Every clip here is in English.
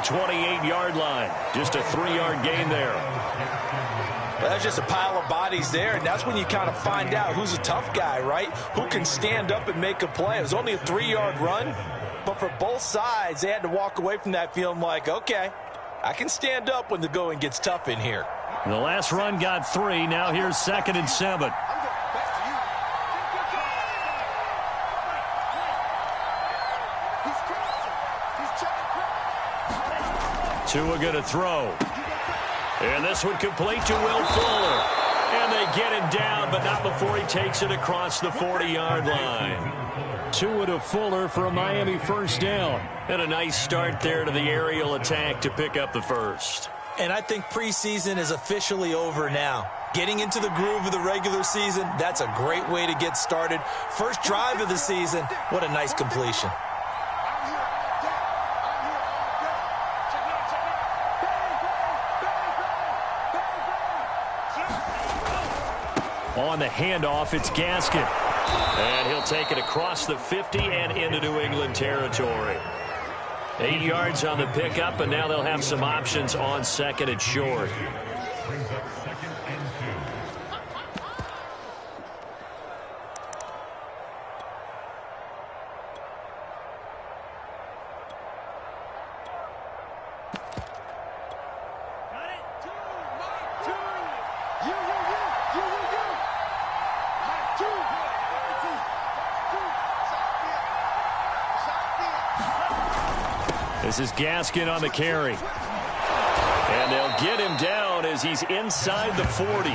28-yard line. Just a 3-yard gain there. Well, that's just a pile of bodies there, and that's when you kind of find out who's a tough guy, right? Who can stand up and make a play. It was only a 3-yard run, but for both sides, they had to walk away from that feeling like, okay, I can stand up when the going gets tough in here. The last run got 3. Now here's 2nd and 7. Tua going to throw. And this one complete to Will Fuller. And they get him down, but not before he takes it across the 40-yard line. Tua to Fuller for a Miami first down. And a nice start there to the aerial attack to pick up the first. And I think preseason is officially over now. Getting into the groove of the regular season, that's a great way to get started. First drive of the season, what a nice completion. On the handoff, it's Gaskin. And he'll take it across the 50 and into New England territory. 8 yards on the pickup, and now they'll have some options on 2nd and short. This is Gaskin on the carry. And they'll get him down as he's inside the 40.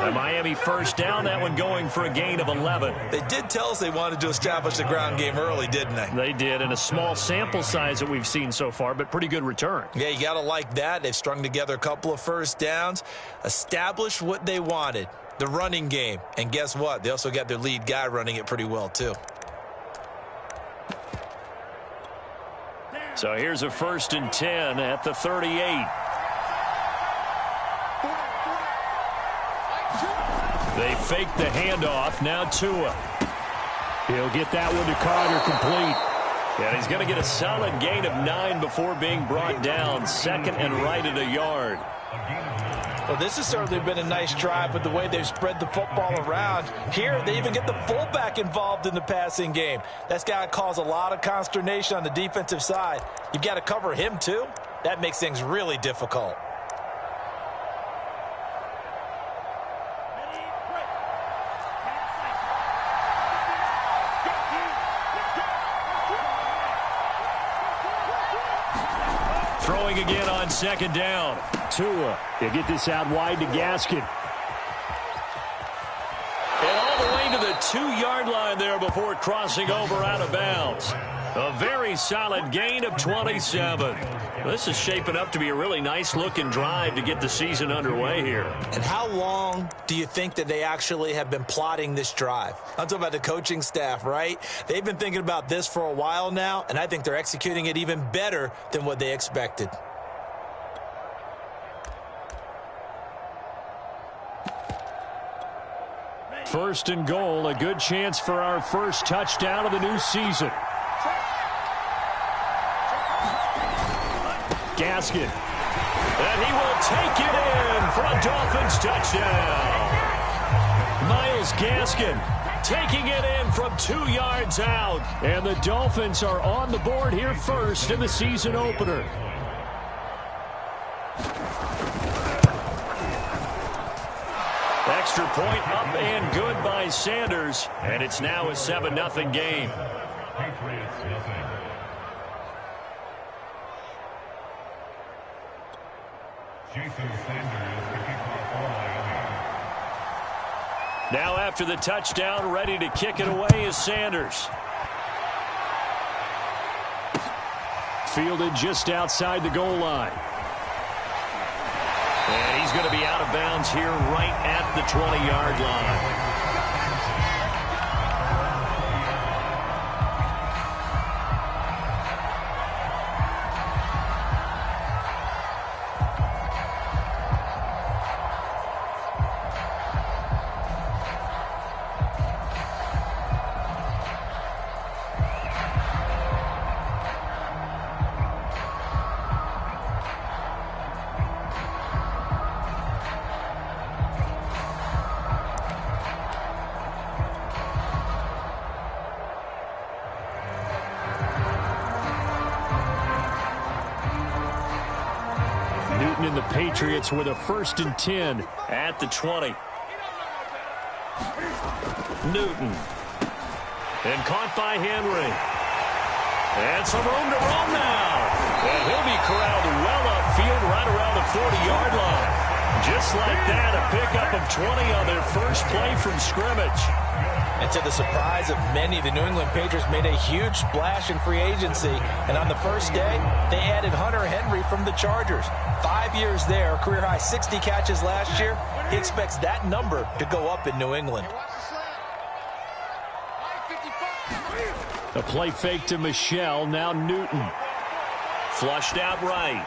A Miami first down, that one going for a gain of 11. They did tell us they wanted to establish the ground game early, didn't they? They did, and a small sample size that we've seen so far, but pretty good return. Yeah, you got to like that. They've strung together a couple of first downs, established what they wanted, the running game. And guess what? They also got their lead guy running it pretty well, too. So here's a 1st and 10 at the 38. They fake the handoff. Now Tua. He'll get that one to Carter complete. And he's going to get a solid gain of 9 before being brought down. 2nd and right at a yard. Well, this has certainly been a nice drive with the way they've spread the football around. Here, they even get the fullback involved in the passing game. That's got to cause a lot of consternation on the defensive side. You've got to cover him, too. That makes things really difficult. Throwing again on 2nd down. Tua, he'll get this out wide to Gaskin. And all the way to the 2-yard line there before crossing over out of bounds. A very solid gain of 27. This is shaping up to be a really nice-looking drive to get the season underway here. And how long do you think that they actually have been plotting this drive? I'm talking about the coaching staff, right? They've been thinking about this for a while now, and I think they're executing it even better than what they expected. First and goal, a good chance for our first touchdown of the new season. Gaskin. And he will take it in for a Dolphins touchdown. Myles Gaskin taking it in from 2 yards out. And the Dolphins are on the board here first in the season opener. Extra point up and good by Sanders. And it's now a 7-0 game. Now after the touchdown, ready to kick it away is Sanders. Fielded just outside the goal line. And he's going to be out of bounds here right at the 20-yard line. Patriots with a 1st and 10 at the 20. Newton. And caught by Henry. And some room to roam now. And he'll be corralled well upfield right around the 40-yard line. Just like that, a pickup of 20 on their first play from scrimmage. And to the surprise of many, the New England Patriots made a huge splash in free agency. And on the first day, they added Hunter Henry from the Chargers. 5 years there, career-high 60 catches last year. He expects that number to go up in New England. A play fake to Michelle, now Newton. Flushed out right.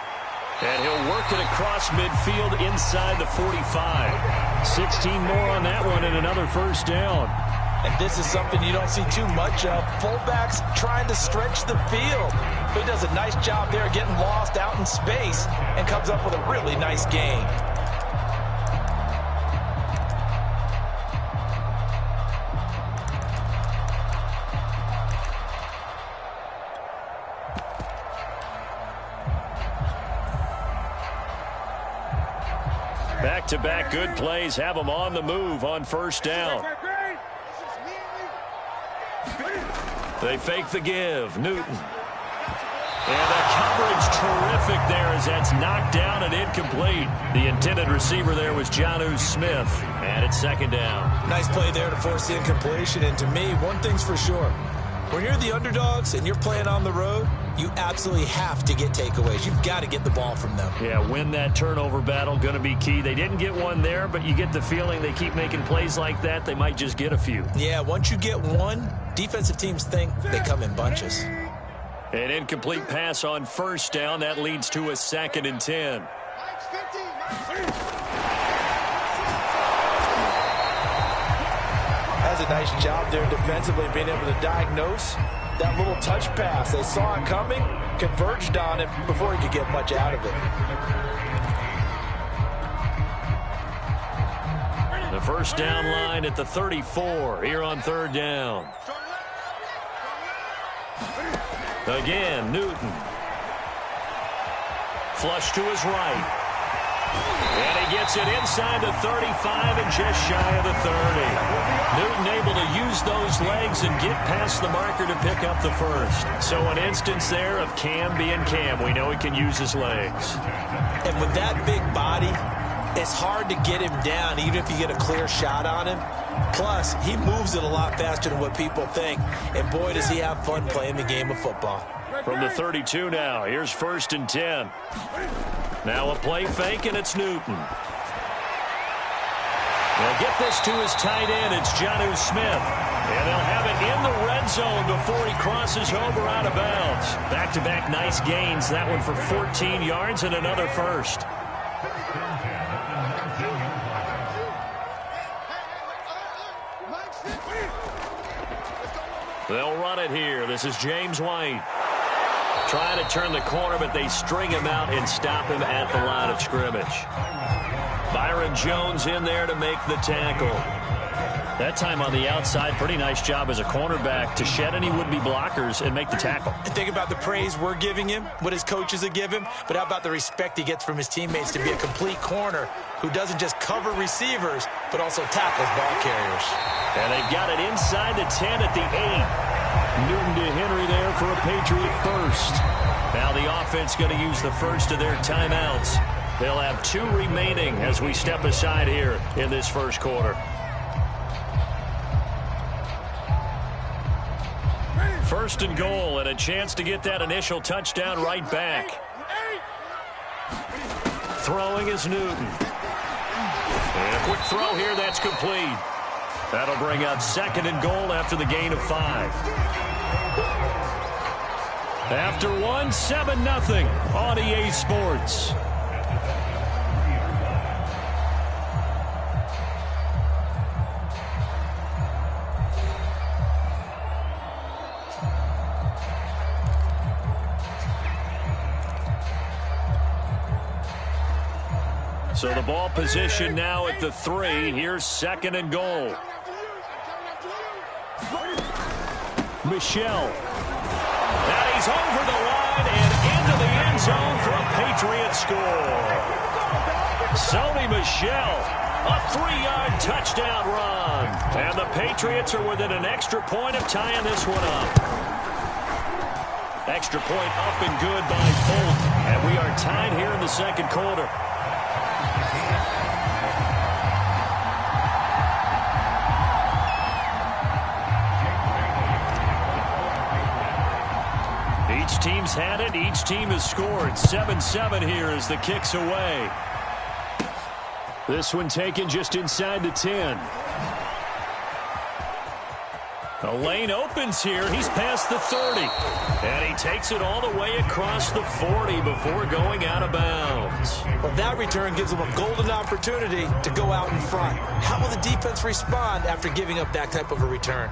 And he'll work it across midfield inside the 45. 16 more on that one and another first down. And this is something you don't see too much of. Fullbacks trying to stretch the field. He does a nice job there getting lost out in space and comes up with a really nice gain. Back-to-back good plays have them on the move on first down. They fake the give. Newton. And the coverage terrific there as that's knocked down and incomplete. The intended receiver there was Jonnu Smith. And it's 2nd down. Nice play there to force the incompletion. And to me, one thing's for sure. When you're the underdogs and you're playing on the road, you absolutely have to get takeaways. You've got to get the ball from them. Yeah, win that turnover battle, going to be key. They didn't get one there, but you get the feeling they keep making plays like that, they might just get a few. Yeah, once you get one, defensive teams think they come in bunches. An incomplete pass on first down. That leads to a 2nd and 10. Has a nice job there defensively, being able to diagnose that little touch pass. They saw it coming, converged on it before he could get much out of it. The first down line at the 34 here on 3rd down. Again, Newton. Flush to his right. And he gets it inside the 35 and just shy of the 30. Newton able to use those legs and get past the marker to pick up the first. So an instance there of Cam being Cam. We know he can use his legs. And with that big body, it's hard to get him down even if you get a clear shot on him. Plus, he moves it a lot faster than what people think. And boy, does he have fun playing the game of football. From the 32 now, here's 1st and 10. Now a play fake, and it's Newton. They'll get this to his tight end. It's Jonnu Smith. And they'll have it in the red zone before he crosses over out of bounds. Back-to-back nice gains. That one for 14 yards and another first. They'll run it here. This is James White. Trying to turn the corner, but they string him out and stop him at the line of scrimmage. Byron Jones in there to make the tackle. That time on the outside, pretty nice job as a cornerback to shed any would-be blockers and make the tackle. And think about the praise we're giving him, what his coaches have given him, but how about the respect he gets from his teammates to be a complete corner who doesn't just cover receivers, but also tackles ball carriers. And they've got it inside the 10 at the 8. Newton to Henry there for a Patriot first. Now the offense going to use the first of their timeouts. They'll have 2 remaining as we step aside here in this first quarter. First and goal, and a chance to get that initial touchdown right back. Throwing is Newton. And a quick throw here, that's complete. That'll bring up 2nd and goal after the gain of 5. After 1, 7-0 on EA Sports. So the ball position now at the 3. Here's 2nd and goal. Michelle. And he's over the line and into the end zone for a Patriot score. Sony Michel, a 3-yard touchdown run. And the Patriots are within an extra point of tying this one up. Extra point up and good by Folk. And we are tied here in the second quarter. Each team's had it. Each team has scored. 7-7 here as the kick's away. This one taken just inside the 10. The lane opens here. He's past the 30. And he takes it all the way across the 40 before going out of bounds. Well, that return gives them a golden opportunity to go out in front. How will the defense respond after giving up that type of a return?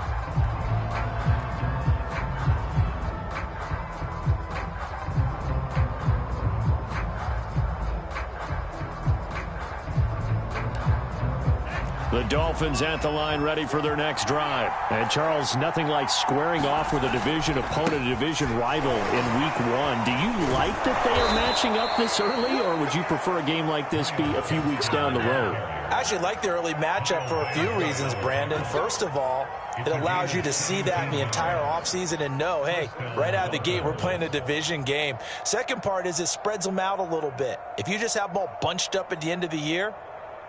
The Dolphins at the line ready for their next drive. And, Charles, nothing like squaring off with a division opponent, a division rival in Week 1. Do you like that they are matching up this early, or would you prefer a game like this be a few weeks down the road? I actually like the early matchup for a few reasons, Brandon. First of all, it allows you to see that in the entire offseason and know, hey, right out of the gate, we're playing a division game. Second part is it spreads them out a little bit. If you just have them all bunched up at the end of the year,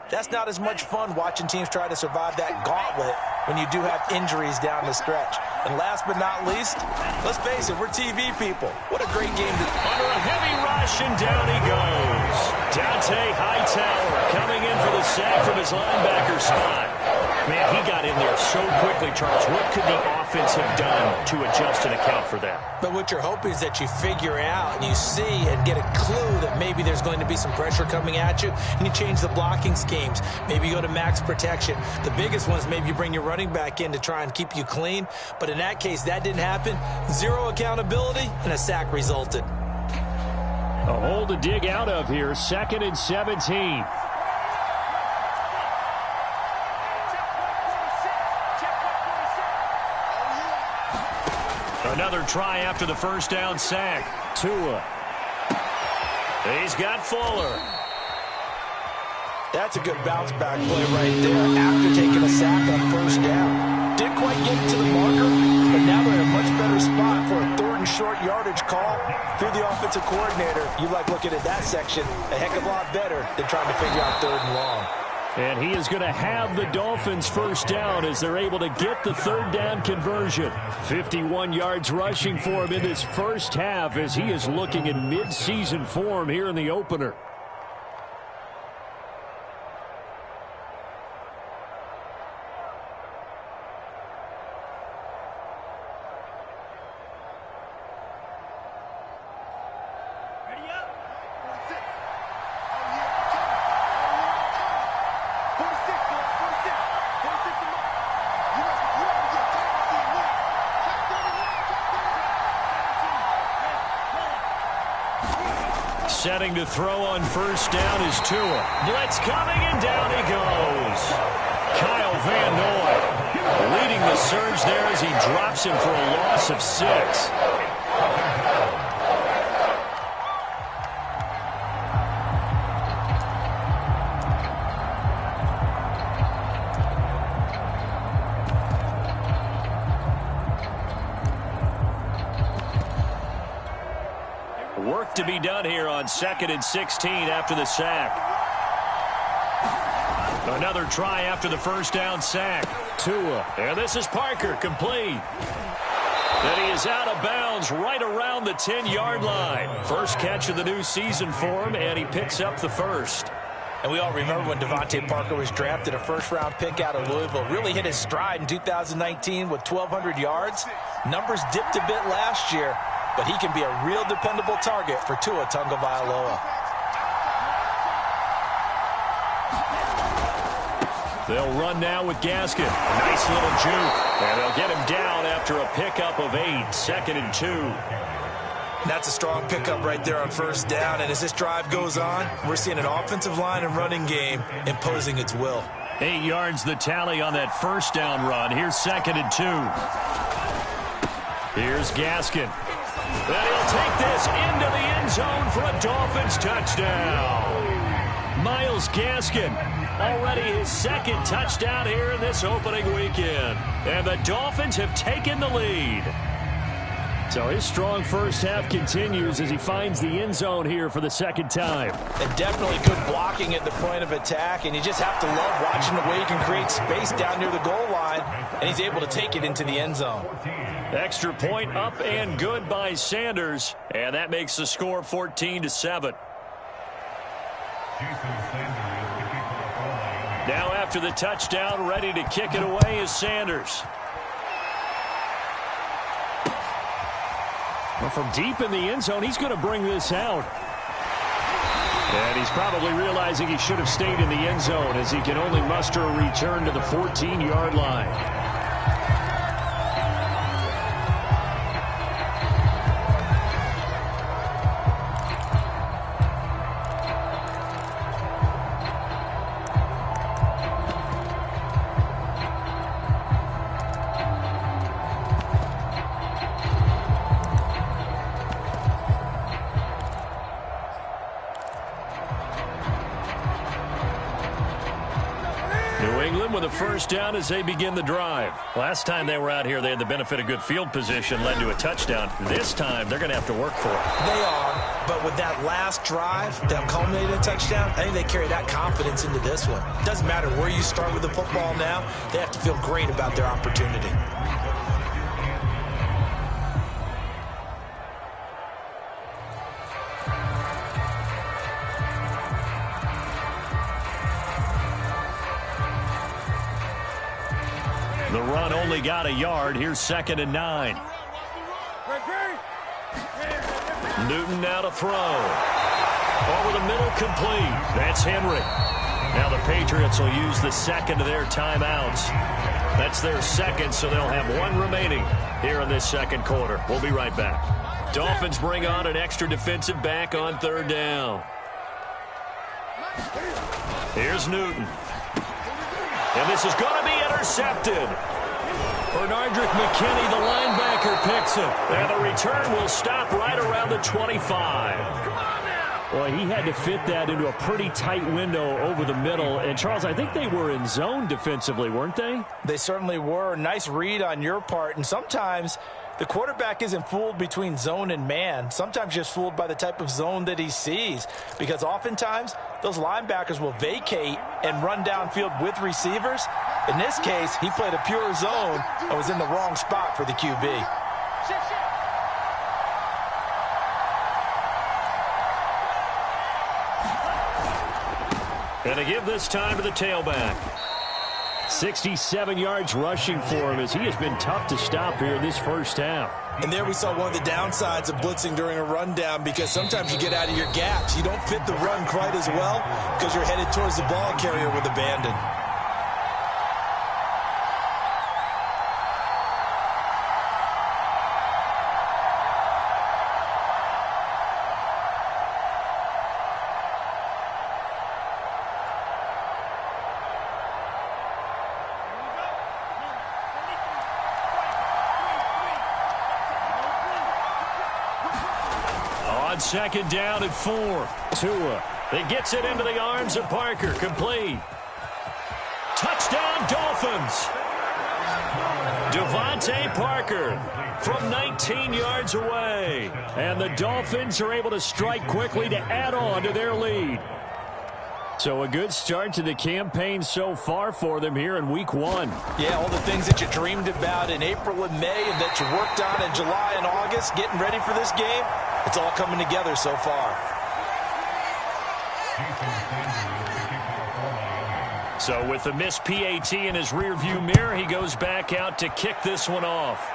that's not as much fun watching teams try to survive that gauntlet when you do have injuries down the stretch. And last but not least, let's face it, we're TV people. What a great game. Under a heavy rush, and down he goes. Dante Hightower coming in for the sack from his linebacker spot. Man, he got in there so quickly, Charles. What could the offense have done to adjust and account for that? But what you're hoping is that you figure out and you see and get a clue that maybe there's going to be some pressure coming at you, and you change the blocking schemes. Maybe you go to max protection. The biggest one is maybe you bring your running back in to try and keep you clean. But in that case, that didn't happen. Zero accountability, and a sack resulted. A hole to dig out of here. 2nd and 17. Another try after the first down sack. Tua. He's got Fuller. That's a good bounce back play right there after taking a sack on first down. Didn't quite get it to the marker, but now they're in a much better spot for a 3rd and short yardage call through the offensive coordinator. You like looking at that section a heck of a lot better than trying to figure out 3rd and long. And he is going to have the Dolphins first down as they're able to get the 3rd down conversion. 51 yards rushing for him in this first half as he is looking in mid-season form here in the opener. Setting to throw on first down is Tua. Blitz coming, and down he goes. Kyle Van Noy leading the surge there as he drops him for a loss of 6. Work to be done here on 2nd and 16 after the sack. Another try after the first down sack. Tua. And this is Parker, complete. And he is out of bounds right around the 10-yard line. First catch of the new season for him, and he picks up the first. And we all remember when Devontae Parker was drafted, a first-round pick out of Louisville. Really hit his stride in 2019 with 1,200 yards. Numbers dipped a bit last year, but he can be a real dependable target for Tua Tagovailoa. They'll run now with Gaskin. Nice little juke. And they'll get him down after a pickup of 8. 2nd and 2. That's a strong pickup right there on first down. And as this drive goes on, we're seeing an offensive line and running game imposing its will. 8 yards the tally on that first down run. Here's 2nd and 2. Here's Gaskin. And he'll take this into the end zone for a Dolphins touchdown. Myles Gaskin. Already his second touchdown here in this opening weekend. And the Dolphins have taken the lead. So his strong first half continues as he finds the end zone here for the second time. And definitely good blocking at the point of attack, and you just have to love watching the way he can create space down near the goal line, and he's able to take it into the end zone. Extra point up and good by Sanders, and that makes the score 14-7. Now after the touchdown, ready to kick it away is Sanders. Well, from deep in the end zone, he's going to bring this out. And he's probably realizing he should have stayed in the end zone as he can only muster a return to the 14-yard line. With a first down as they begin the drive. Last time they were out here, they had the benefit of good field position, led to a touchdown. This time, they're going to have to work for it. They are, but with that last drive that culminated in a touchdown, I think they carry that confidence into this one. It doesn't matter where you start with the football now, they have to feel great about their opportunity. The run only got a yard. Here's 2nd and 9. Newton now to throw. Over the middle, complete. That's Henry. Now the Patriots will use the second of their timeouts. That's their second, so they'll have one remaining here in this second quarter. We'll be right back. Dolphins bring on an extra defensive back on 3rd down. Here's Newton. And this is going to be intercepted. Bernardrick McKinney, the linebacker, picks it. And the return will stop right around the 25. Well, he had to fit that into a pretty tight window over the middle. And, Charles, I think they were in zone defensively, weren't they? They certainly were. Nice read on your part. And sometimes the quarterback isn't fooled between zone and man. Sometimes just fooled by the type of zone that he sees. Because oftentimes, those linebackers will vacate and run downfield with receivers. In this case, he played a pure zone and was in the wrong spot for the QB. And to give this time to the tailback. 67 yards rushing for him as he has been tough to stop here in this first half. And there we saw one of the downsides of blitzing during a rundown, because sometimes you get out of your gaps. You don't fit the run quite as well because you're headed towards the ball carrier with abandon. Second down and 4. Tua. It gets it into the arms of Parker. Complete. Touchdown, Dolphins. Devontae Parker from 19 yards away. And the Dolphins are able to strike quickly to add on to their lead. So a good start to the campaign so far for them here in week 1. Yeah, all the things that you dreamed about in April and May and that you worked on in July and August, getting ready for this game, it's all coming together so far. So with the missed PAT in his rearview mirror, he goes back out to kick this one off.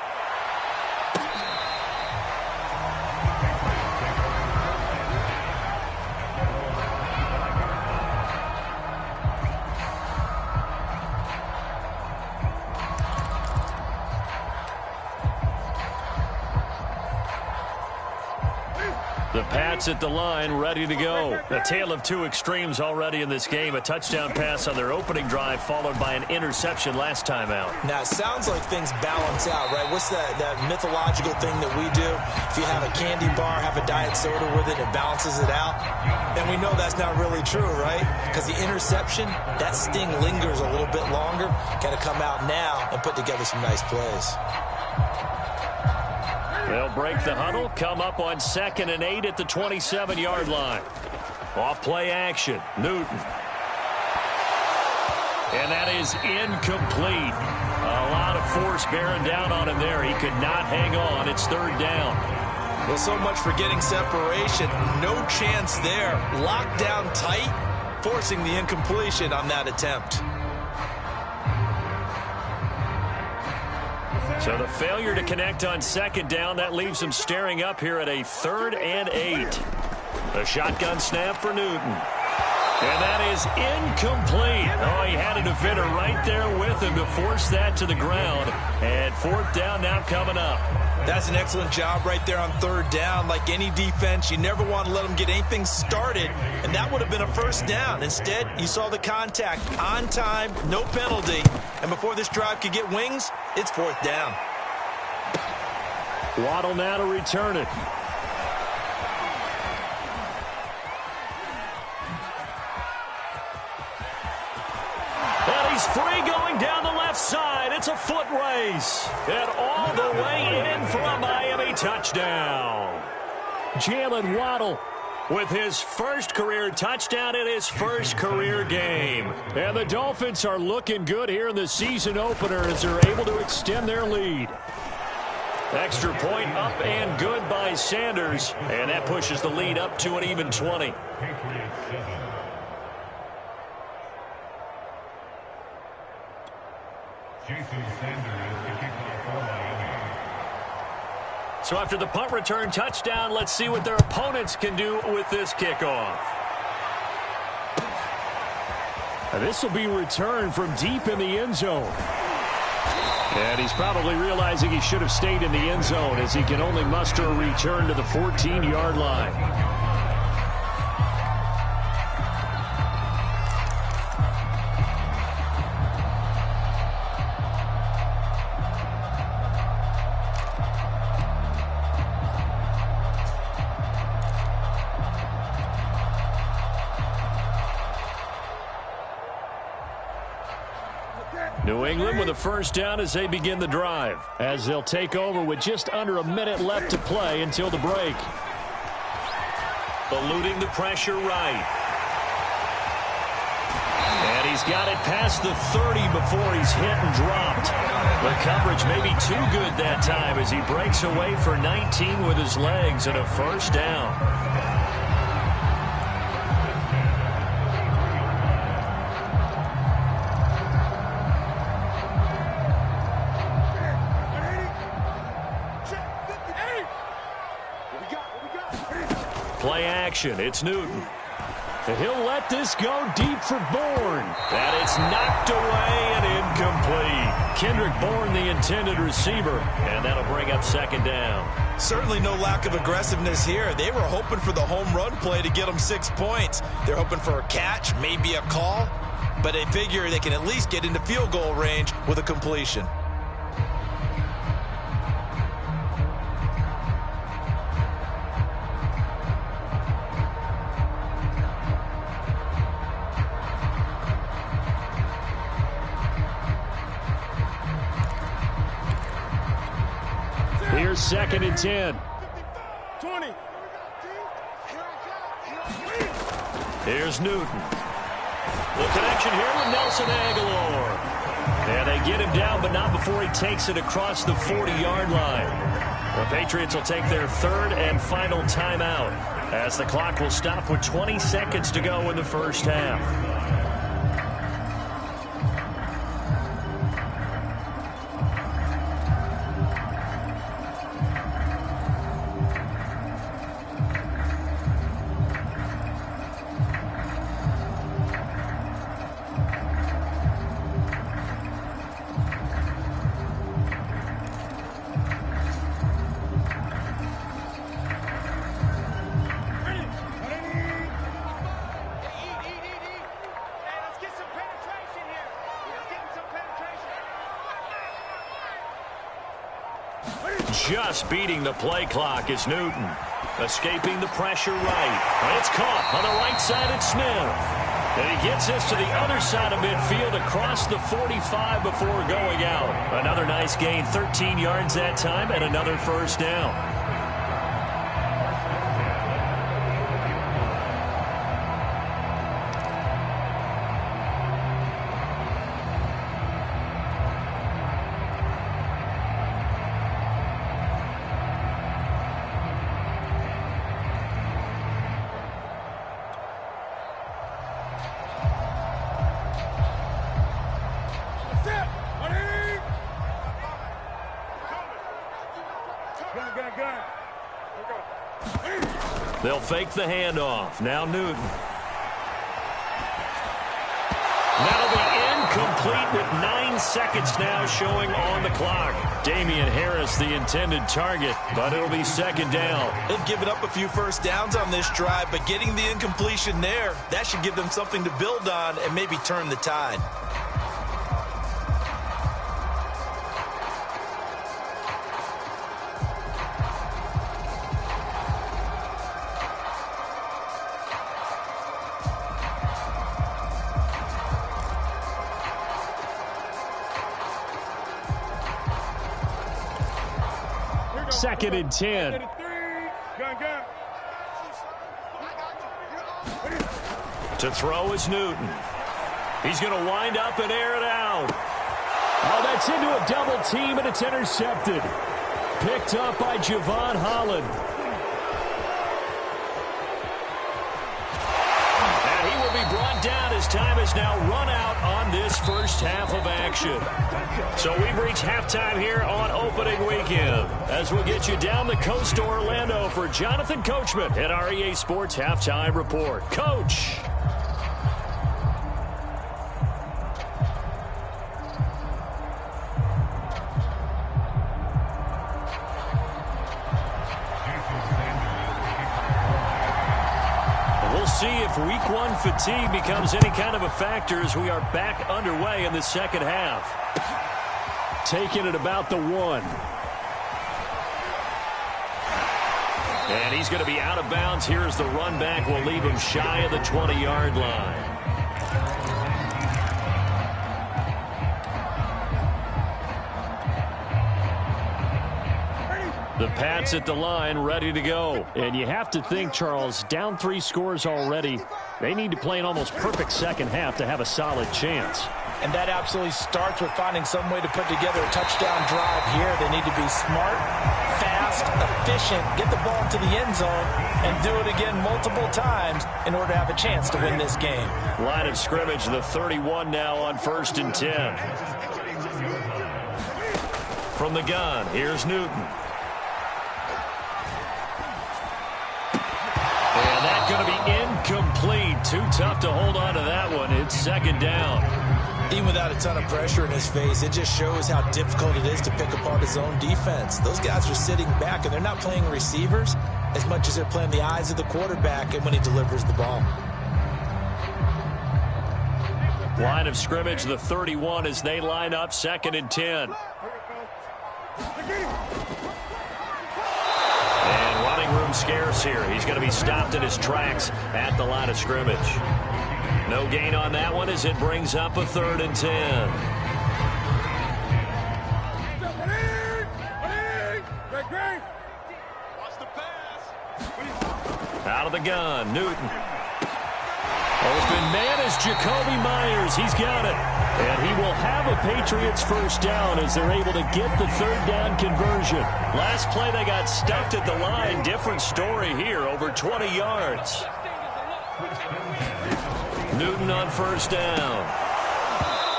The The Pats at the line, ready to go. A tale of two extremes already in this game. A touchdown pass on their opening drive, followed by an interception last time out. Now, it sounds like things balance out, right? What's that mythological thing that we do? If you have a candy bar, have a diet soda with it, it balances it out. And we know that's not really true, right? Because the interception, that sting lingers a little bit longer. Got to come out now and put together some nice plays. They'll break the huddle, come up on 2nd and 8 at the 27-yard line. Off play action, Newton. And that is incomplete. A lot of force bearing down on him there. He could not hang on. It's 3rd down. Well, so much for getting separation. No chance there. Locked down tight, forcing the incompletion on that attempt. So the failure to connect on 2nd down, that leaves him staring up here at a 3rd and 8. A shotgun snap for Newton. And that is incomplete. Oh, he had a defender right there with him to force that to the ground. And 4th down now coming up. That's an excellent job right there on 3rd down. Like any defense, you never want to let them get anything started, and that would have been a 1st down. Instead, you saw the contact on time, no penalty, and before this drive could get wings, it's 4th down. Waddle now to return it. And he's free going down the left side. It's a foot race. And all the way in for a Miami touchdown. Jalen Waddle with his first career touchdown in his first career game. And the Dolphins are looking good here in the season opener as they're able to extend their lead. Extra point up and good by Sanders. And that pushes the lead up to an even 20. So after the punt return touchdown, let's see what their opponents can do with this kickoff. This will be returned from deep in the end zone. And he's probably realizing he should have stayed in the end zone as he can only muster a return to the 14-yard line. New England with a 1st down as they begin the drive, as they'll take over with just under a minute left to play until the break. Eluding the pressure right. And he's got it past the 30 before he's hit and dropped. The coverage may be too good that time as he breaks away for 19 with his legs and a 1st down. Play action. It's Newton. And he'll let this go deep for Bourne. That is knocked away and incomplete. Kendrick Bourne, the intended receiver. And that'll bring up 2nd down. Certainly no lack of aggressiveness here. They were hoping for the home run play to get them 6 points. They're hoping for a catch, maybe a call. But they figure they can at least get into field goal range with a completion. Here's 2nd and 10. 20. Here's Newton. The connection here with Nelson Aguilar. And they get him down, but not before he takes it across the 40-yard line. The Patriots will take their 3rd and final timeout as the clock will stop with 20 seconds to go in the 1st half. Just beating the play clock is Newton. Escaping the pressure right. And it's caught on the right side at Smith. And he gets this to the other side of midfield across the 45 before going out. Another nice gain, 13 yards that time, and another first down. They'll fake the handoff. Now Newton. That'll be incomplete with 9 seconds now showing on the clock. Damian Harris, the intended target, but it'll be second down. They've given up a few first downs on this drive, but getting the incompletion there, that should give them something to build on and maybe turn the tide. Second and 10. To throw is Newton. He's going to wind up and air it out. Oh, that's into a double team, and it's intercepted. Picked up by Javon Holland. And he will be brought down as time has now run out on this first half of action. So we've reached halftime here on opening weekend. As we'll get you down the coast to Orlando for Jonathan Coachman at our EA Sports Halftime Report. Coach. We'll see if week one fatigue becomes any kind of a factor as we are back underway in the second half. Taking it about the 1. And he's going to be out of bounds here as the run back will leave him shy of the 20-yard line. The Pats at the line, ready to go. And you have to think, Charles, down 3 scores already. They need to play an almost perfect second half to have a solid chance. And that absolutely starts with finding some way to put together a touchdown drive here. They need to be smart, fast, efficient, get the ball to the end zone, and do it again multiple times in order to have a chance to win this game. Line of scrimmage, the 31 now on 1st and 10. From the gun, here's Newton. And that's going to be incomplete. Too tough to hold on to that one. It's second down. Even without a ton of pressure in his face, it just shows how difficult it is to pick apart his own defense. Those guys are sitting back, and they're not playing receivers as much as they're playing the eyes of the quarterback and when he delivers the ball. Line of scrimmage, the 31 as they line up, 2nd and 10. And running room scarce here. He's going to be stopped in his tracks at the line of scrimmage. No gain on that one as it brings up a 3rd and 10. Out of the gun, Newton. Open man is Jacoby Myers. He's got it. And he will have a Patriots first down as they're able to get the 3rd down conversion. Last play they got stuffed at the line. Different story here, over 20 yards. Newton on first down.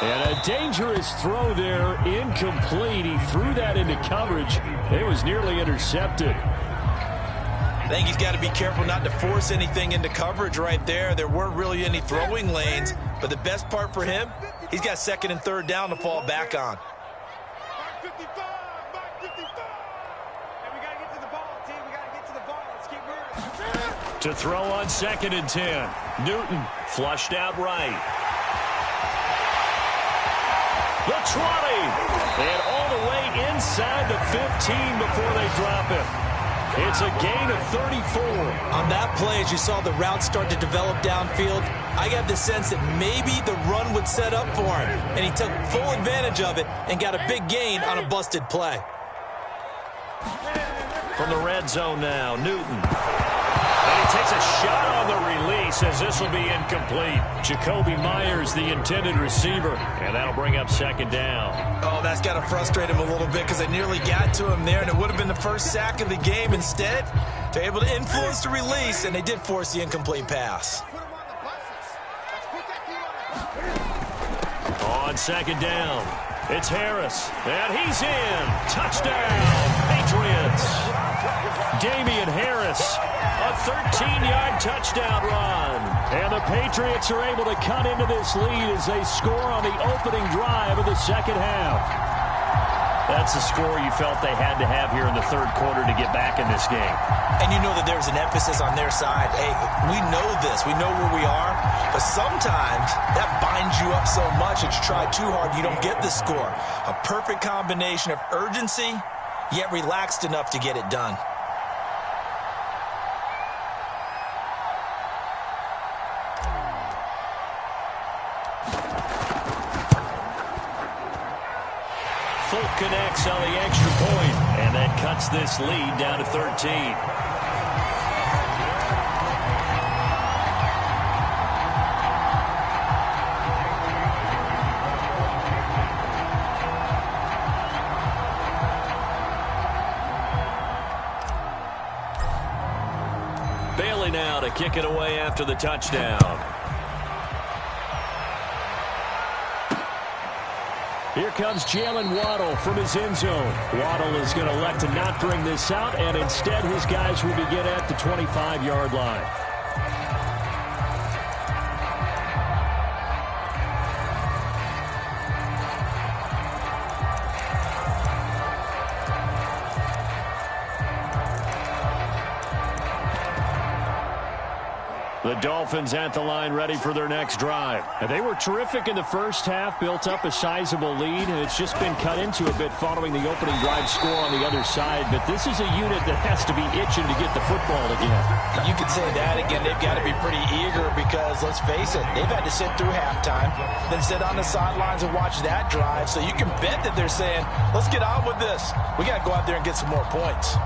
And a dangerous throw there, incomplete. He threw that into coverage. It was nearly intercepted. I think he's got to be careful not to force anything into coverage right there. There weren't really any throwing lanes, but the best part for him, he's got 2nd and 3rd down to fall back on. To throw on 2nd and 10. Newton flushed out right. The 20. And all the way inside the 15 before they drop him. It's a gain of 34. On that play, as you saw the route start to develop downfield, I got the sense that maybe the run would set up for him, and he took full advantage of it and got a big gain on a busted play. From the red zone now, Newton. And he takes a shot on the release as this will be incomplete. Jacoby Myers, the intended receiver, and that'll bring up second down. Oh, that's got to frustrate him a little bit because they nearly got to him there, and it would have been the first sack of the game. Instead, they're able to influence the release, and they did force the incomplete pass. On second down, it's Harris, and he's in. Touchdown, Patriots. Damian Harris, a 13-yard touchdown run. And the Patriots are able to cut into this lead as they score on the opening drive of the second half. That's the score you felt they had to have here in the third quarter to get back in this game. And you know that there's an emphasis on their side. Hey, we know this. We know where we are. But sometimes that binds you up so much that you try too hard, you don't get the score. A perfect combination of urgency, yet relaxed enough to get it done. Folk connects on the extra point, and that cuts this lead down to 13. Bailey now to kick it away after the touchdown. Here comes Jalen Waddle from his end zone. Waddle is going to elect to not bring this out, and instead his guys will begin at the 25-yard line. The Dolphins at the line ready for their next drive. And they were terrific in the first half, built up a sizable lead, and it's just been cut into a bit following the opening drive score on the other side. But this is a unit that has to be itching to get the football again. You could say that again. They've got to be pretty eager because, let's face it, they've had to sit through halftime, then sit on the sidelines and watch that drive. So you can bet that they're saying, let's get on with this. We got to go out there and get some more points.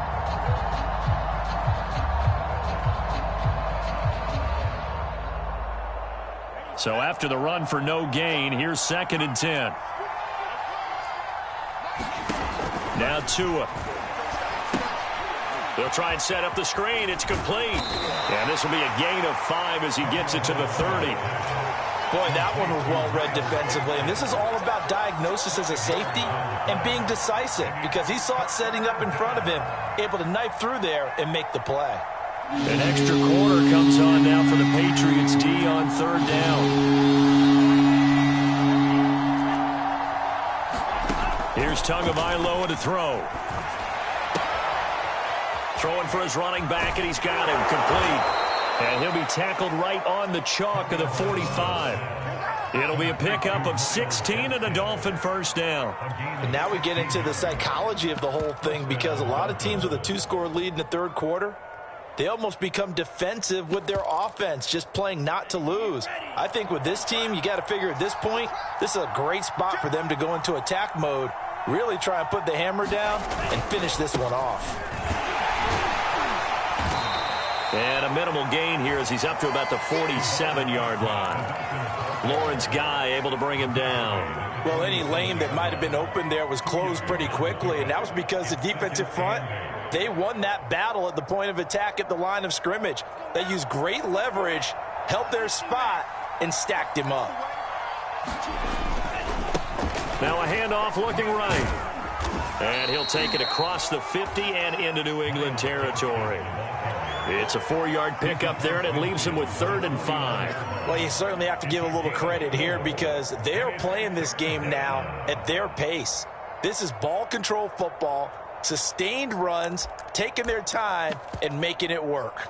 So after the run for no gain, here's 2nd and 10. Now Tua. They'll try and set up the screen. It's complete. And this will be a gain of 5 as he gets it to the 30. Boy, that one was well read defensively. And this is all about diagnosis as a safety and being decisive because he saw it setting up in front of him, able to knife through there and make the play. An extra quarter comes on now for the Patriots D on 3rd down. Here's Tagovailoa to throw. Throwing for his running back, and he's got him complete. And he'll be tackled right on the chalk of the 45. It'll be a pickup of 16 and a Dolphin first down. And now we get into the psychology of the whole thing because a lot of teams with a 2-score lead in the third quarter, they almost become defensive with their offense, just playing not to lose. I think with this team, you got to figure at this point, this is a great spot for them to go into attack mode, really try and put the hammer down and finish this one off. And a minimal gain here as he's up to about the 47-yard line. Lawrence Guy able to bring him down. Well, any lane that might have been open there was closed pretty quickly, and that was because the defensive front, they won that battle at the point of attack at the line of scrimmage. They used great leverage, held their spot, and stacked him up. Now a handoff looking right. And he'll take it across the 50 and into New England territory. It's a 4-yard pickup there, and it leaves him with 3rd and 5. Well, you certainly have to give a little credit here because they're playing this game now at their pace. This is ball control football. Sustained runs, taking their time, and making it work.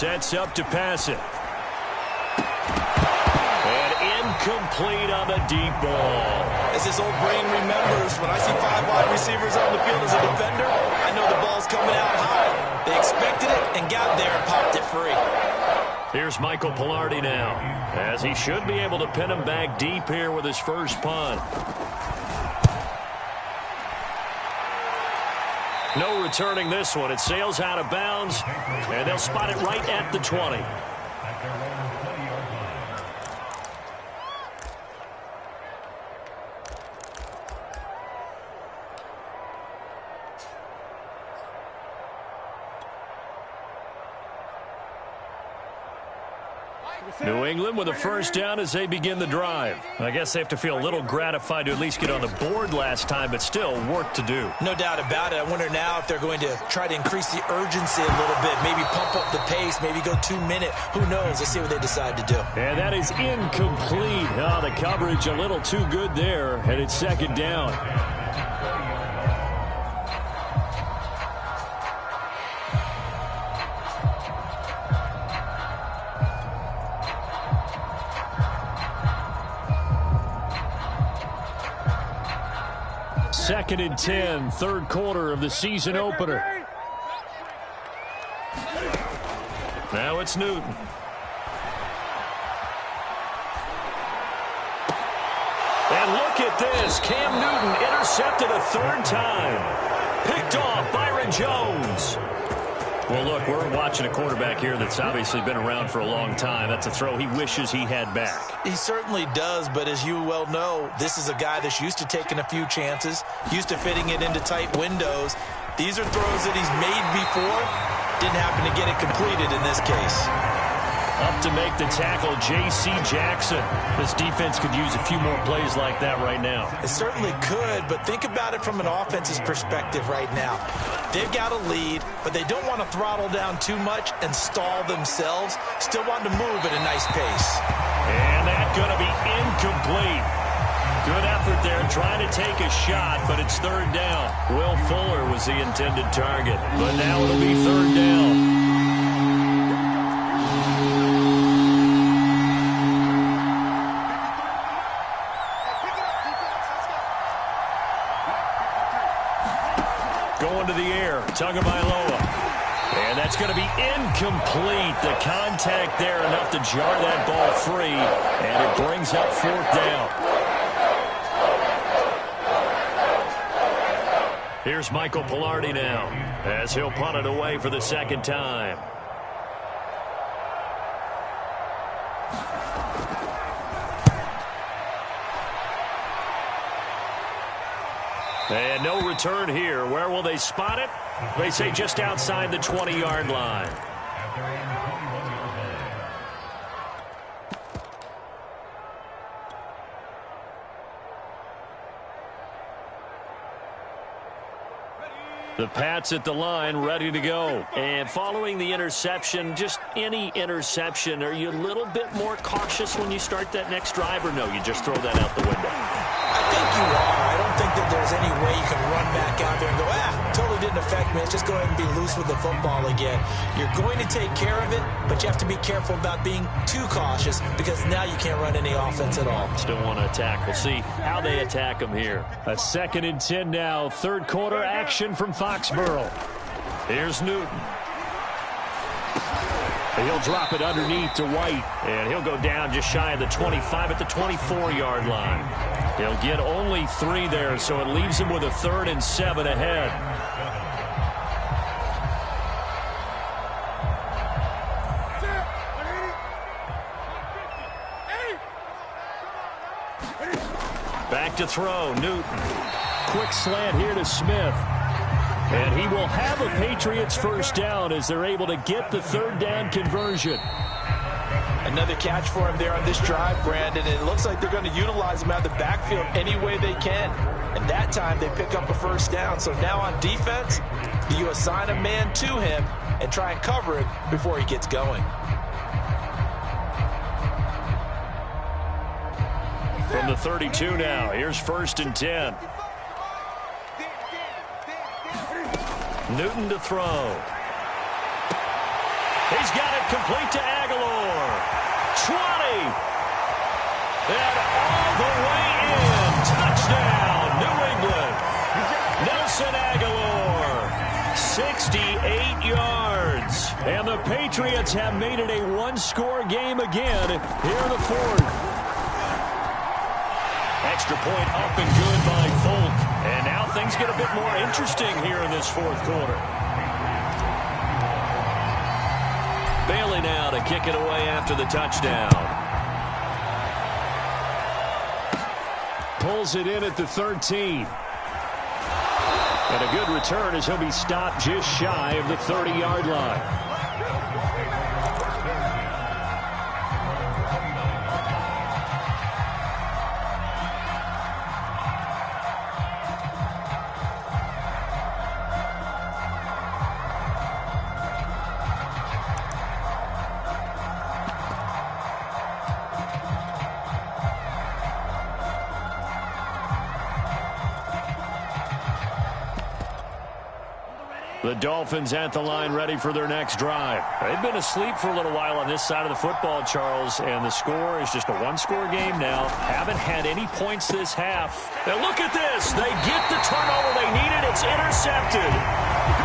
sets up to pass it. And incomplete on the deep ball. As his old brain remembers, when I see 5 wide receivers on the field as a defender, I know the ball's coming out high. They expected it and got there and popped it free. Here's Michael Pilardi now, as he should be able to pin him back deep here with his first punt. No returning this one. It sails out of bounds, and they'll spot it right at the 20. New England with a first down as they begin the drive. I guess they have to feel a little gratified to at least get on the board last time, but still work to do. No doubt about it. I wonder now if they're going to try to increase the urgency a little bit, maybe pump up the pace, maybe go 2-minute. Who knows? Let's see what they decide to do. And that is incomplete. Oh, the coverage a little too good there, and it's second down. Second and 10, third quarter of the season opener. Now it's Newton. And look at this. Cam Newton intercepted a third time. Picked off Byron Jones. Well, look, we're watching a quarterback here that's obviously been around for a long time. That's a throw he wishes he had back. He certainly does, but as you well know, this is a guy that's used to taking a few chances, used to fitting it into tight windows. These are throws that he's made before. Didn't happen to get it completed in this case. Up to make the tackle, J.C. Jackson. This defense could use a few more plays like that right now. It certainly could, but think about it from an offense's perspective right now. They've got a lead, but they don't want to throttle down too much and stall themselves. Still want to move at a nice pace. And that's going to be incomplete. Good effort there, trying to take a shot, but it's third down. Will Fuller was the intended target, but now it'll be third down. Going to the air, Tagovailoa. And that's going to be incomplete. The contact there enough to jar that ball free, and it brings up fourth down. Here's Michael Pilardi now, as he'll punt it away for the second time. And no return here. Where will they spot it? They say just outside the 20-yard line. The Pats at the line, ready to go. And following the interception, just any interception, are you a little bit more cautious when you start that next drive, or no, you just throw that out the window? I think you are. I don't think that there's any way you can run back out there and go, totally didn't affect me. Let's just go ahead and be loose with the football again. You're going to take care of it, but you have to be careful about being too cautious because now you can't run any offense at all. Still want to attack. We'll see how they attack them here. A second and 10 now. Third quarter action from Foxborough. Here's Newton. He'll drop it underneath to White, and he'll go down just shy of the 25 at the 24-yard line. He'll get only 3 there, so it leaves him with a 3rd and 7 ahead. Back to throw, Newton. Quick slant here to Smith. And he will have a Patriots first down as they're able to get the third down conversion. Another catch for him there on this drive, Brandon. And it looks like they're going to utilize him out of the backfield any way they can. And that time they pick up a first down. So now on defense, do you assign a man to him and try and cover it before he gets going? From the 32 now, here's 1st and 10. Newton to throw. He's got it complete to Aguilar. 20. And all the way in. Touchdown, New England. Nelson Aguilar, 68 yards. And the Patriots have made it a one-score game again here in the fourth. Extra point up and good by Folk. And now things get a bit more interesting here in this fourth quarter. Bailey now to kick it away after the touchdown. Pulls it in at the 13. And a good return as he'll be stopped just shy of the 30-yard line. The Dolphins at the line ready for their next drive. They've been asleep for a little while on this side of the football, Charles, and the score is just a one-score game now. Haven't had any points this half. Now look at this. They get the turnover they needed. It's intercepted.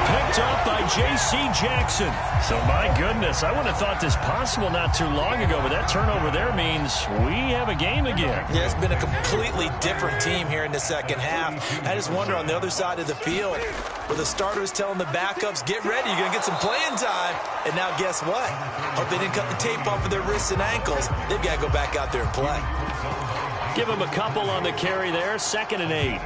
Picked up by J.C. Jackson. So, my goodness, I wouldn't have thought this possible not too long ago, but that turnover there means we have a game again. Yeah, it's been a completely different team here in the second half. I just wonder on the other side of the field, where the starters telling the backups, get ready, you're going to get some playing time. And now guess what? Hope they didn't cut the tape off of their wrists and ankles. They've got to go back out there and play. Give them a couple on the carry there, 2nd and 8.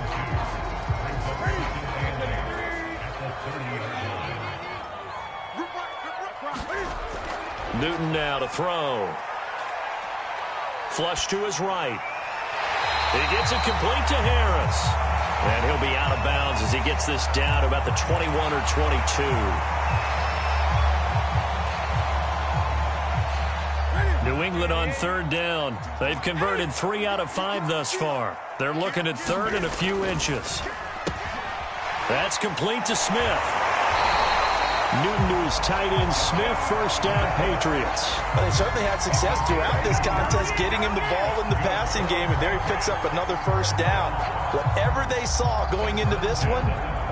Newton now to throw. Flush to his right. He gets it complete to Harris. And he'll be out of bounds as he gets this down to about the 21 or 22. New England on 3rd down. They've converted 3 out of 5 thus far. They're looking at 3rd and a few inches. That's complete to Smith. Newton to his tight end, Smith, first down, Patriots. Well, they certainly had success throughout this contest, getting him the ball in the passing game, and there he picks up another first down. Whatever they saw going into this one,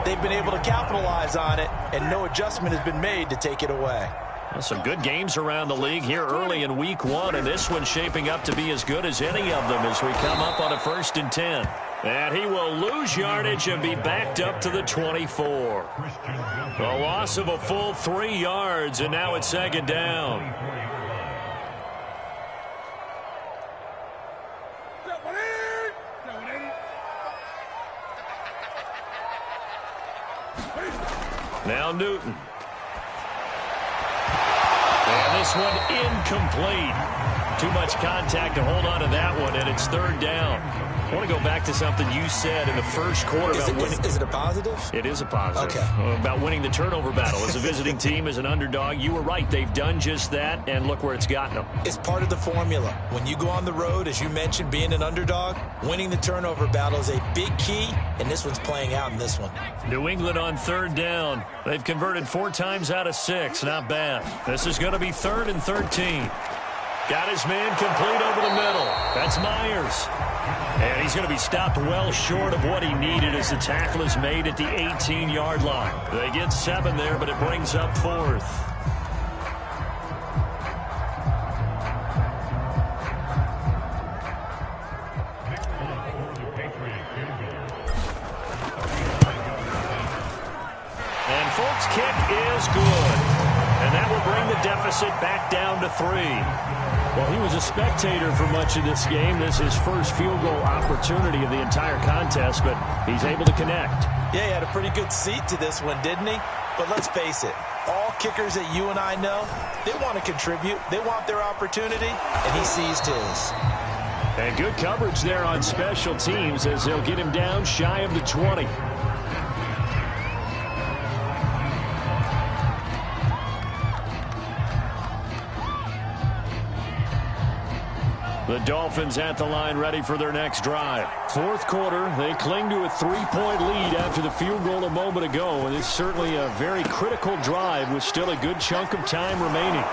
they've been able to capitalize on it, and no adjustment has been made to take it away. Well, some good games around the league here early in week 1, and this one's shaping up to be as good as any of them as we come up on a 1st and 10. And he will lose yardage and be backed up to the 24. A loss of a full 3 yards, and now it's 2nd down. Now Newton. And this one incomplete. Too much contact to hold on to that one, and it's 3rd down. I want to go back to something you said in the first quarter about winning. Is it a positive? It is a positive. Okay. About winning the turnover battle. As a visiting team, as an underdog, you were right. They've done just that, and look where it's gotten them. It's part of the formula. When you go on the road, as you mentioned, being an underdog, winning the turnover battle is a big key, and this one's playing out in this one. New England on 3rd down. They've converted 4 times out of 6. Not bad. This is going to be 3rd and 13. Got his man complete over the middle. That's Myers. And he's going to be stopped well short of what he needed as the tackle is made at the 18-yard line. They get 7 there, but it brings up 4th. And Folk's kick is good. And that will bring the deficit back down to 3. Well, he was a spectator for much of this game. This is his first field goal opportunity of the entire contest, but he's able to connect. Yeah, he had a pretty good seat to this one, didn't he? But let's face it, all kickers that you and I know, they want to contribute. They want their opportunity, and he seized his. And good coverage there on special teams as they'll get him down shy of the 20. The Dolphins at the line ready for their next drive. Fourth quarter, they cling to a 3-point lead after the field goal a moment ago, and it's certainly a very critical drive with still a good chunk of time remaining.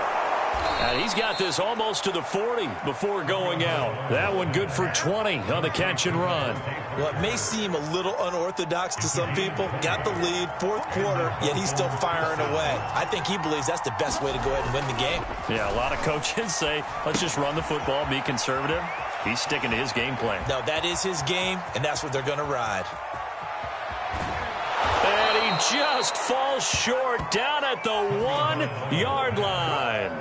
And he's got this almost to the 40 before going out. That one good for 20 on the catch and run. Well, it may seem a little unorthodox to some people. Got the lead, fourth quarter, yet he's still firing away. I think he believes that's the best way to go ahead and win the game. Yeah, a lot of coaches say, let's just run the football, be conservative. He's sticking to his game plan. No, that is his game, and that's what they're going to ride. And he just falls short down at the 1-yard line.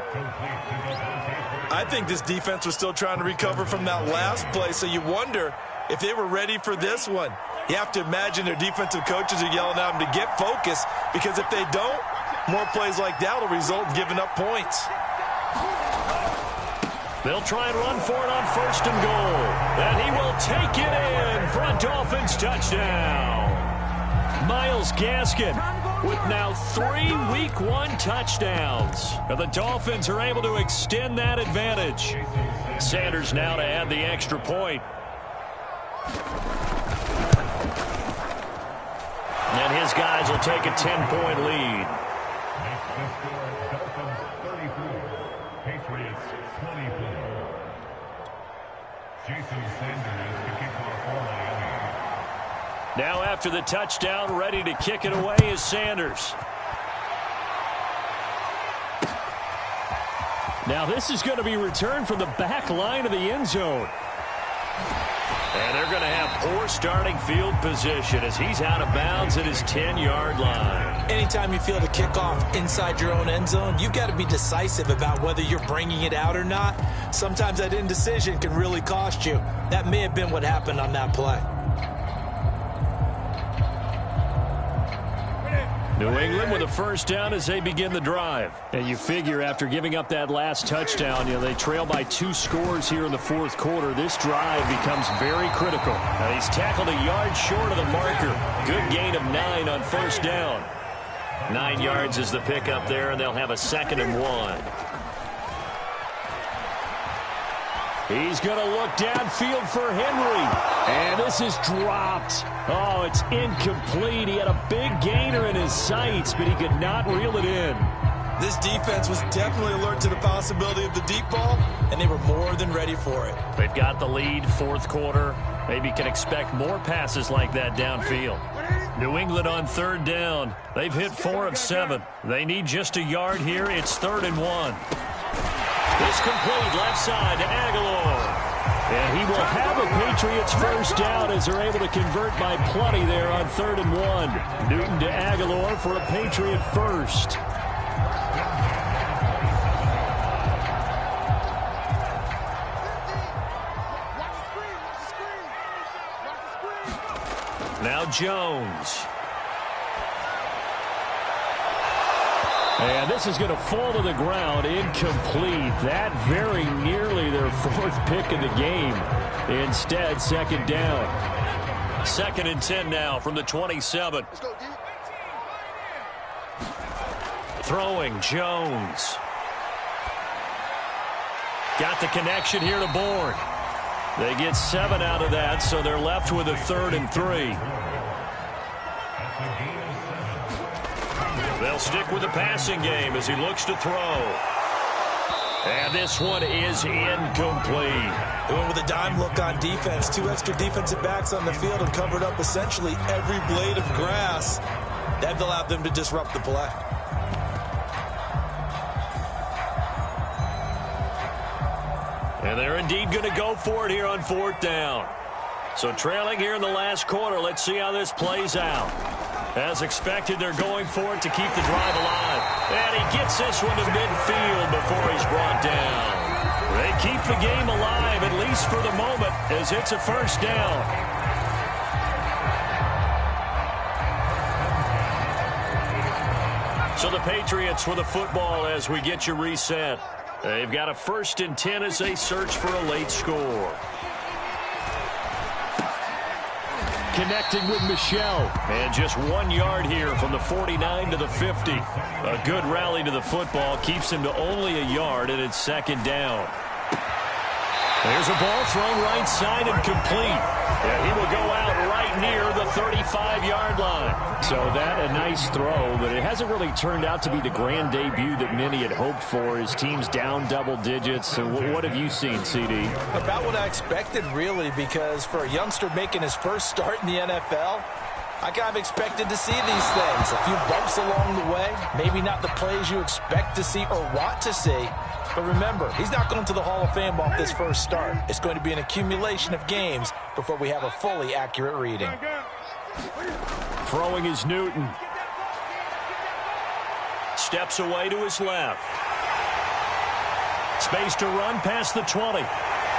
I think this defense was still trying to recover from that last play, so you wonder if they were ready for this one. You have to imagine their defensive coaches are yelling at them to get focused, because if they don't, more plays like that will result in giving up points. They'll try and run for it on first and goal. And he will take it in for a Dolphins touchdown. Myles Gaskin with now 3 Week 1 touchdowns. And the Dolphins are able to extend that advantage. Sanders now to add the extra point. And his guys will take a 10-point lead. Now after the touchdown, ready to kick it away is Sanders. Now this is going to be returned from the back line of the end zone. And they're going to have poor starting field position as he's out of bounds at his 10-yard line. Anytime you feel the kickoff inside your own end zone, you've got to be decisive about whether you're bringing it out or not. Sometimes that indecision can really cost you. That may have been what happened on that play. New England with a first down as they begin the drive. And you figure after giving up that last touchdown, they trail by 2 scores here in the fourth quarter. This drive becomes very critical. Now he's tackled a yard short of the marker. Good gain of 9 on first down. 9 yards is the pickup there, and they'll have a 2nd and 1. He's going to look downfield for Henry. And this is dropped. Oh, it's incomplete. He had a big gainer in his sights, but he could not reel it in. This defense was definitely alert to the possibility of the deep ball, and they were more than ready for it. They've got the lead, fourth quarter. Maybe can expect more passes like that downfield. New England on third down. They've hit 4 of 7. They need just a yard here. It's 3rd and 1. This complete left side to Aguilar. And he will have a Patriots first down as they're able to convert by plenty there on 3rd and 1. Newton to Aguilar for a Patriot first. Now Jones. And this is going to fall to the ground, incomplete. That very nearly their 4th pick of the game. Instead, 2nd down. 2nd and 10 now from the 27. Throwing Jones. Got the connection here to Bourne. They get 7 out of that, so they're left with a 3rd and 3. They'll stick with the passing game as he looks to throw. And this one is incomplete. They went with a dime look on defense. 2 extra defensive backs on the field and covered up essentially every blade of grass. That allowed them to disrupt the play. And they're indeed going to go for it here on 4th down. So trailing here in the last quarter, let's see how this plays out. As expected, they're going for it to keep the drive alive. And he gets this one to midfield before he's brought down. They keep the game alive, at least for the moment, as it's a first down. So the Patriots with the football as we get you reset. They've got a 1st and 10 as they search for a late score. Connecting with Michel. And just 1 yard here from the 49 to the 50. A good rally to the football keeps him to only a yard, and it's 2nd down. There's a ball thrown right side and complete. And he will go out right near the 35-yard line. So that a nice throw, but it hasn't really turned out to be the grand debut that many had hoped for. His team's down double digits. So what have you seen, CD? About what I expected, really, because for a youngster making his first start in the NFL, I kind of expected to see these things. A few bumps along the way, maybe not the plays you expect to see or want to see. But remember, he's not going to the Hall of Fame off this first start. It's going to be an accumulation of games before we have a fully accurate reading. Throwing is Newton. Steps away to his left. Space to run past the 20.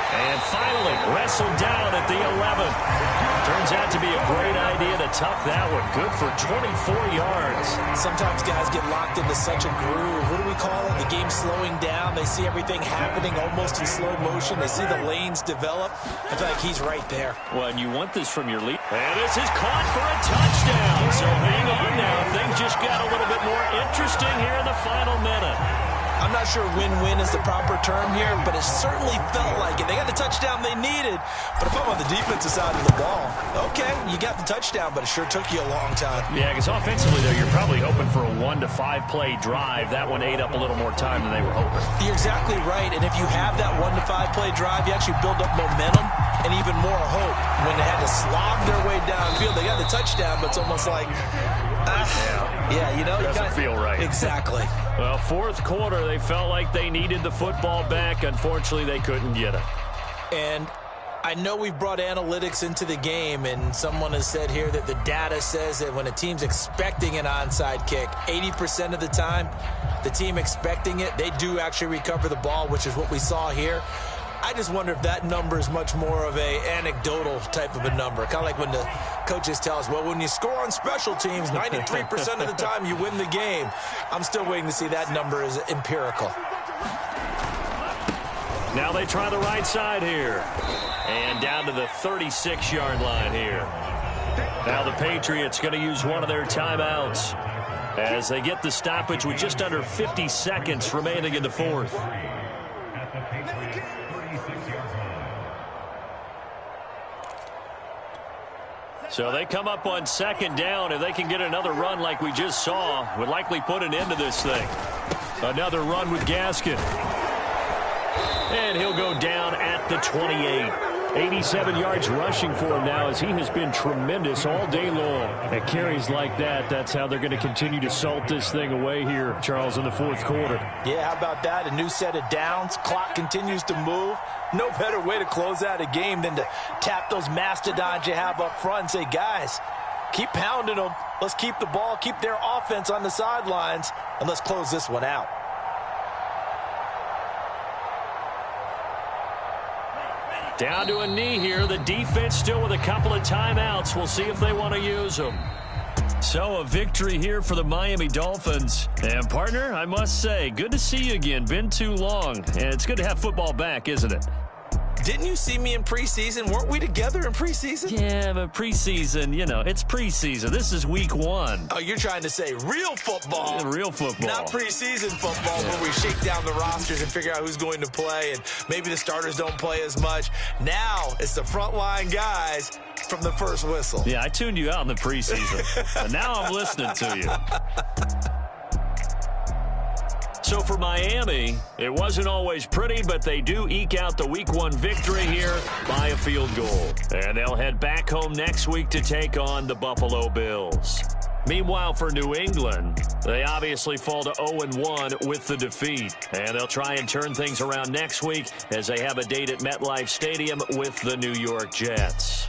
And finally wrestled down at the 11. Turns out to be a great idea to tuck that one. Good for 24 yards. Sometimes guys get locked into such a groove. What do we call it? The game slowing down. They see everything happening almost in slow motion. They see the lanes develop. I feel like he's right there. Well, and you want this from your lead. And this is caught for a touchdown. So hang on now. Things just got a little bit more interesting here in the final minute. I'm not sure win-win is the proper term here, but it certainly felt like it. They got the touchdown they needed, but if I'm on the defensive side of the ball, okay, you got the touchdown, but it sure took you a long time. Yeah, because offensively, though, you're probably hoping for a 1 to 5 play drive. That one ate up a little more time than they were hoping. You're exactly right, and if you have that 1 to 5 play drive, you actually build up momentum and even more hope. When they had to slog their way downfield, they got the touchdown, but it's almost like, yeah, you know, doesn't feel right. Exactly. Well, fourth quarter, they felt like they needed the football back. Unfortunately, they couldn't get it. And I know we've brought analytics into the game, and someone has said here that the data says that when a team's expecting an onside kick, 80% of the time, the team expecting it, they do actually recover the ball, which is what we saw here. I just wonder if that number is much more of a anecdotal type of a number. Kind of like when the coaches tell us, well, when you score on special teams, 93% of the time you win the game. I'm still waiting to see that number is empirical. Now they try the right side here. And down to the 36-yard line here. Now the Patriots going to use one of their timeouts as they get the stoppage with just under 50 seconds remaining in the fourth. So they come up on second down. If they can get another run like we just saw, would likely put an end to this thing. Another run with Gaskin. And he'll go down at the 28. 87 yards rushing for him now as he has been tremendous all day long. At carries like that, that's how they're going to continue to salt this thing away here, Charles, in the fourth quarter. Yeah, how about that? A new set of downs. Clock continues to move. No better way to close out a game than to tap those mastodons you have up front and say, guys, keep pounding them. Let's keep the ball, keep their offense on the sidelines, and let's close this one out. Down to a knee here. The defense still with a couple of timeouts. We'll see if they want to use them. So a victory here for the Miami Dolphins. And partner, I must say, good to see you again. Been too long. And it's good to have football back, isn't it? Didn't you see me in preseason? Weren't we together in preseason? Yeah, but preseason, you know, it's preseason. This is week 1. Oh, you're trying to say real football. Yeah, real football. Not preseason football where we shake down the rosters and figure out who's going to play, and maybe the starters don't play as much. Now it's the frontline guys from the first whistle. Yeah, I tuned you out in the preseason. And now I'm listening to you. So for Miami, it wasn't always pretty, but they do eke out the Week 1 victory here by a field goal. And they'll head back home next week to take on the Buffalo Bills. Meanwhile, for New England, they obviously fall to 0-1 with the defeat. And they'll try and turn things around next week as they have a date at MetLife Stadium with the New York Jets.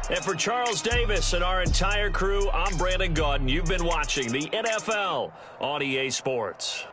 And for Charles Davis and our entire crew, I'm Brandon Gaudin. You've been watching the NFL on EA Sports.